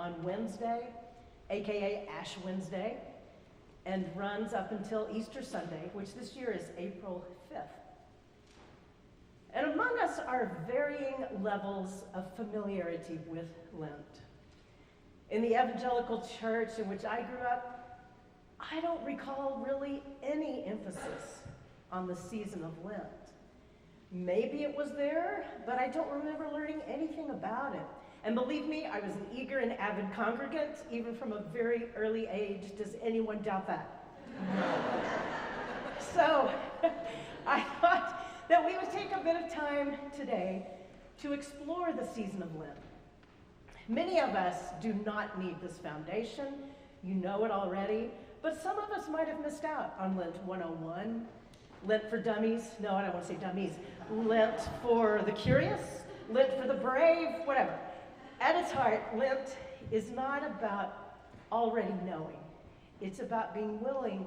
on Wednesday, aka Ash Wednesday, and runs up until Easter Sunday, which this year is April 5th. And among us are varying levels of familiarity with Lent. In the evangelical church in which I grew up, I don't recall really any emphasis on the season of Lent. Maybe it was there, but I don't remember learning anything about it. And believe me, I was an eager and avid congregant, even from a very early age. Does anyone doubt that? So I thought that we would take a bit of time today to explore the season of Lent. Many of us do not need this foundation. You know it already, but some of us might have missed out on Lent 101, Lent for dummies. No, I don't want to say dummies. Lent for the curious, Lent for the brave, whatever. At its heart, Lent is not about already knowing. It's about being willing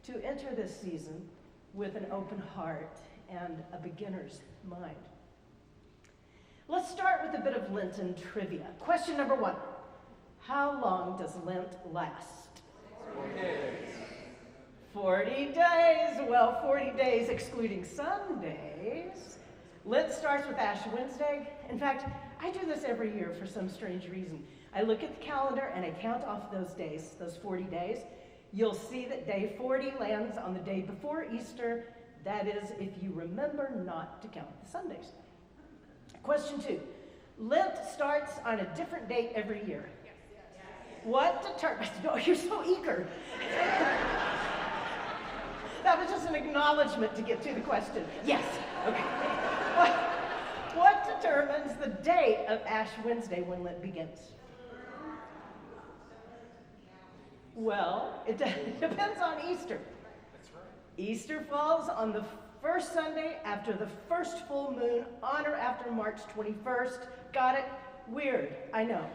to enter this season with an open heart and a beginner's mind. Let's start with a bit of Lenten trivia. Question number 1. How long does Lent last? 40 days. 40 days. Well, 40 days excluding Sundays. Lent starts with Ash Wednesday. In fact, I do this every year for some strange reason. I look at the calendar and I count off those days, those 40 days. You'll see that day 40 lands on the day before Easter. That is, if you remember not to count the Sundays. Question 2. Lent starts on a different date every year. What determines? Oh, you're so eager. That was just an acknowledgement to get to the question. Yes. Okay. What determines the date of Ash Wednesday when Lent begins? Well, it depends on Easter. That's right. Easter falls on the first Sunday after the first full moon, on or after March 21st. Got it? Weird, I know.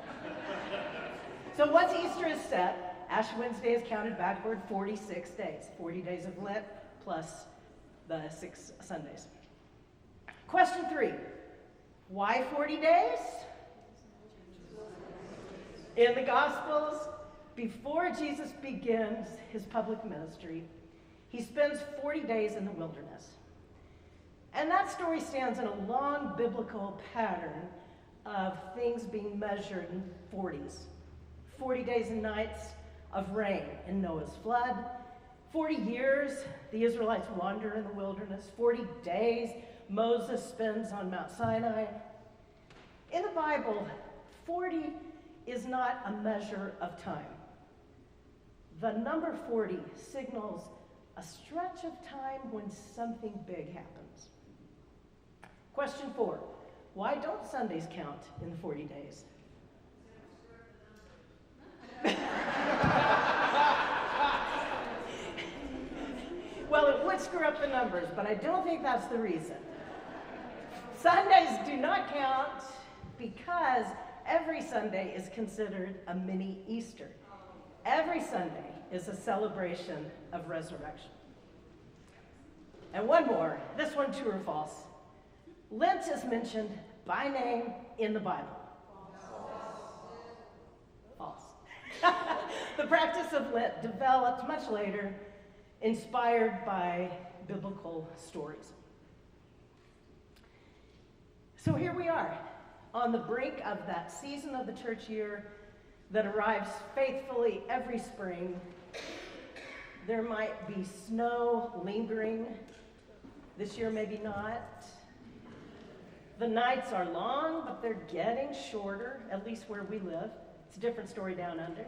So once Easter is set, Ash Wednesday is counted backward 46 days. 40 days of Lent plus the 6 Sundays. Question 3. Why 40 days? In the Gospels, before Jesus begins his public ministry, he spends 40 days in the wilderness. And that story stands in a long biblical pattern of things being measured in 40s. 40 days and nights of rain in Noah's flood. 40 years the Israelites wander in the wilderness. 40 days Moses spends on Mount Sinai. In the Bible, 40 is not a measure of time. The number 40 signals a stretch of time when something big happens. Question 4. Why don't Sundays count in the 40 days? Well, it would screw up the numbers, but I don't think that's the reason. Sundays do not count because every Sunday is considered a mini Easter. Every Sunday is a celebration of resurrection. And one more, this one true or false. Lent is mentioned by name in the Bible. False. The practice of Lent developed much later, inspired by biblical stories. So here we are, on the brink of that season of the church year that arrives faithfully every spring. There might be snow lingering. This year, maybe not. The nights are long, but they're getting shorter, at least where we live. It's a different story down under.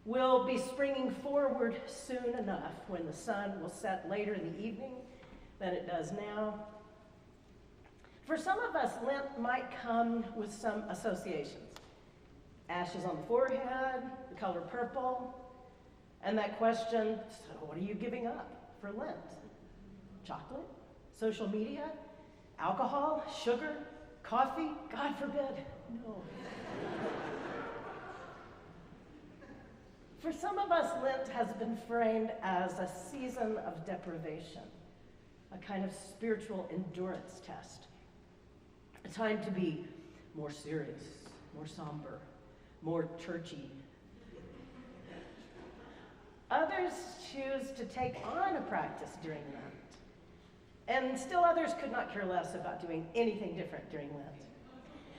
We'll be springing forward soon enough when the sun will set later in the evening than it does now. For some of us, Lent might come with some associations. Ashes on the forehead, the color purple, and that question, so what are you giving up for Lent? Chocolate? Social media? Alcohol? Sugar? Coffee? God forbid. No. For some of us, Lent has been framed as a season of deprivation, a kind of spiritual endurance test, a time to be more serious, more somber, more churchy. Others choose to take on a practice during Lent. And still others could not care less about doing anything different during Lent.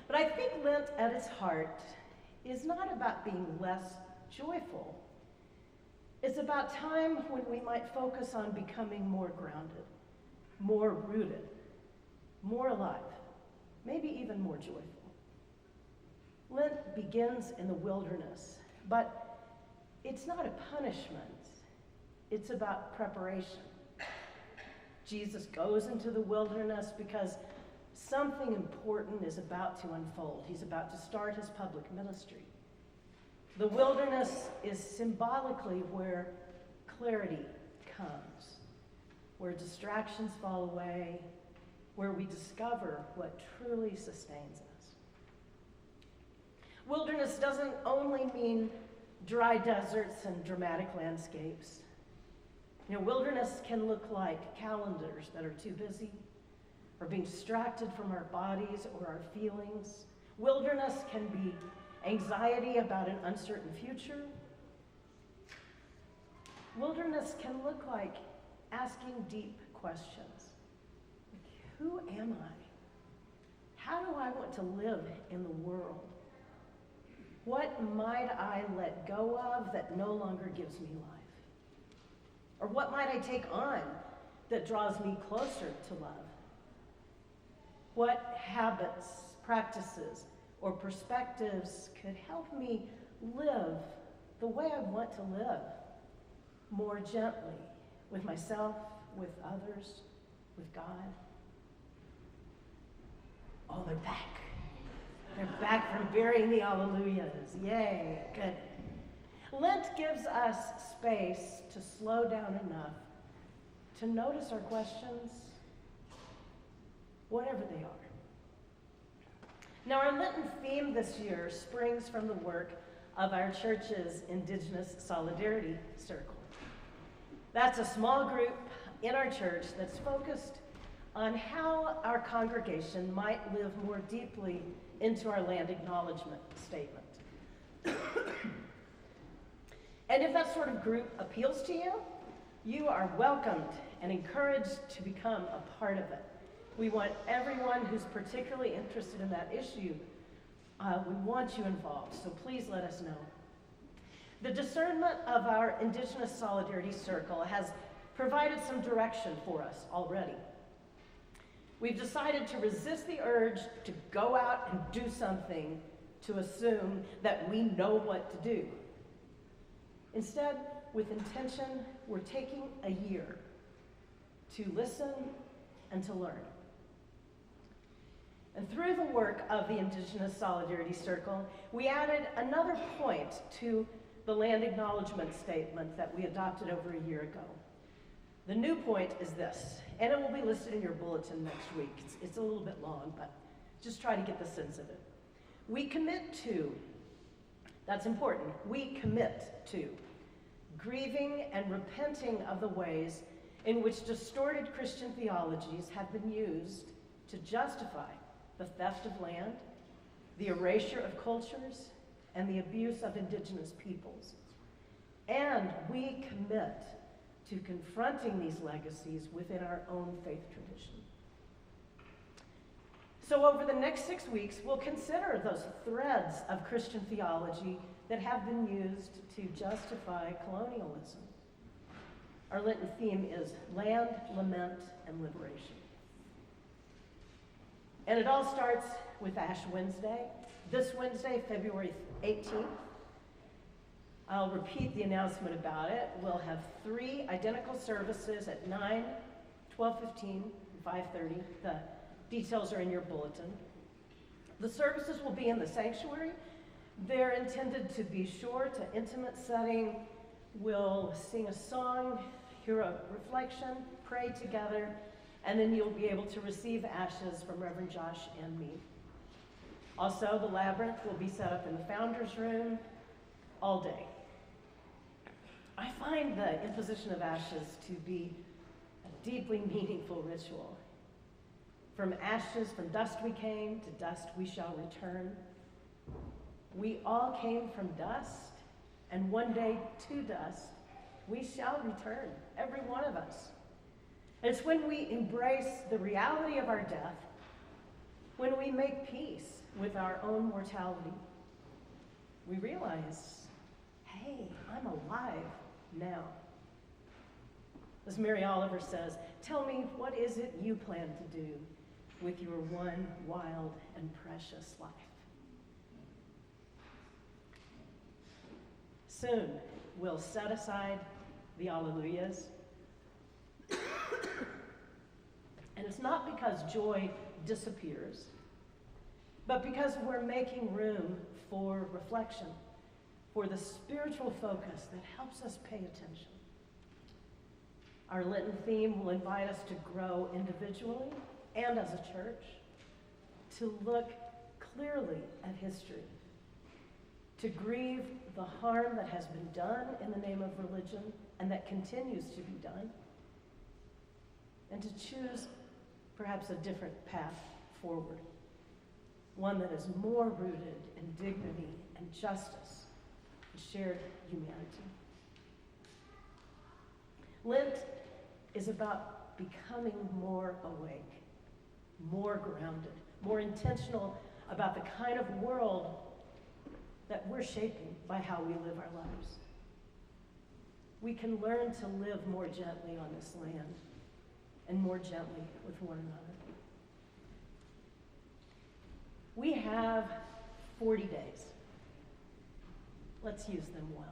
But I think Lent at its heart is not about being less joyful. It's about time when we might focus on becoming more grounded, more rooted, more alive, maybe even more joyful. Lent begins in the wilderness, but it's not a punishment. It's about preparation. Jesus goes into the wilderness because something important is about to unfold. He's about to start his public ministry. The wilderness is symbolically where clarity comes, where distractions fall away, where we discover what truly sustains us. Wilderness doesn't only mean dry deserts and dramatic landscapes. Wilderness can look like calendars that are too busy, or being distracted from our bodies or our feelings. Wilderness can be anxiety about an uncertain future. Wilderness can look like asking deep questions. Who am I? How do I want to live in the world? What might I let go of that no longer gives me life? Or what might I take on that draws me closer to love? What habits, practices, or perspectives could help me live the way I want to live, more gently, with myself, with others, with God? Oh, they're back. They're back from burying the Alleluias. Yay, good. Lent gives us space to slow down enough to notice our questions, whatever they are. Now, our Lenten theme this year springs from the work of our church's Indigenous Solidarity Circle. That's a small group in our church that's focused on how our congregation might live more deeply into our land acknowledgement statement. And if that sort of group appeals to you, you are welcomed and encouraged to become a part of it. We want everyone who's particularly interested in that issue, we want you involved, so please let us know. The discernment of our Indigenous Solidarity Circle has provided some direction for us already. We've decided to resist the urge to go out and do something to assume that we know what to do. Instead, with intention, we're taking a year to listen and to learn. And through the work of the Indigenous Solidarity Circle, we added another point to the land acknowledgement statement that we adopted over a year ago. The new point is this, and it will be listed in your bulletin next week. It's a little bit long, but just try to get the sense of it. We commit to, that's important, we commit to grieving and repenting of the ways in which distorted Christian theologies have been used to justify the theft of land, the erasure of cultures, and the abuse of indigenous peoples. And we commit to confronting these legacies within our own faith tradition. So over the next 6 weeks, we'll consider those threads of Christian theology that have been used to justify colonialism. Our Lenten theme is land, lament, and liberation. And it all starts with Ash Wednesday. This Wednesday, February 18th. I'll repeat the announcement about it. We'll have 3 identical services at 9, 12:15, and 5:30. The details are in your bulletin. The services will be in the sanctuary. They're intended to be short, an intimate setting. We'll sing a song, hear a reflection, pray together, and then you'll be able to receive ashes from Reverend Josh and me. Also, the labyrinth will be set up in the founder's room all day. I find the imposition of ashes to be a deeply meaningful ritual. From ashes, from dust we came, to dust we shall return. We all came from dust, and one day to dust we shall return, every one of us. And it's when we embrace the reality of our death, when we make peace with our own mortality, we realize, hey, I'm alive now. As Mary Oliver says, tell me, what is it you plan to do with your one wild and precious life? Soon, we'll set aside the Alleluias. And it's not because joy disappears, but because we're making room for reflection, for the spiritual focus that helps us pay attention. Our Lenten theme will invite us to grow individually and as a church, to look clearly at history, to grieve the harm that has been done in the name of religion and that continues to be done, and to choose perhaps a different path forward, one that is more rooted in dignity and justice and shared humanity. Lent is about becoming more awake, more grounded, more intentional about the kind of world that we're shaping by how we live our lives. We can learn to live more gently on this land and more gently with one another. We have 40 days. Let's use them well.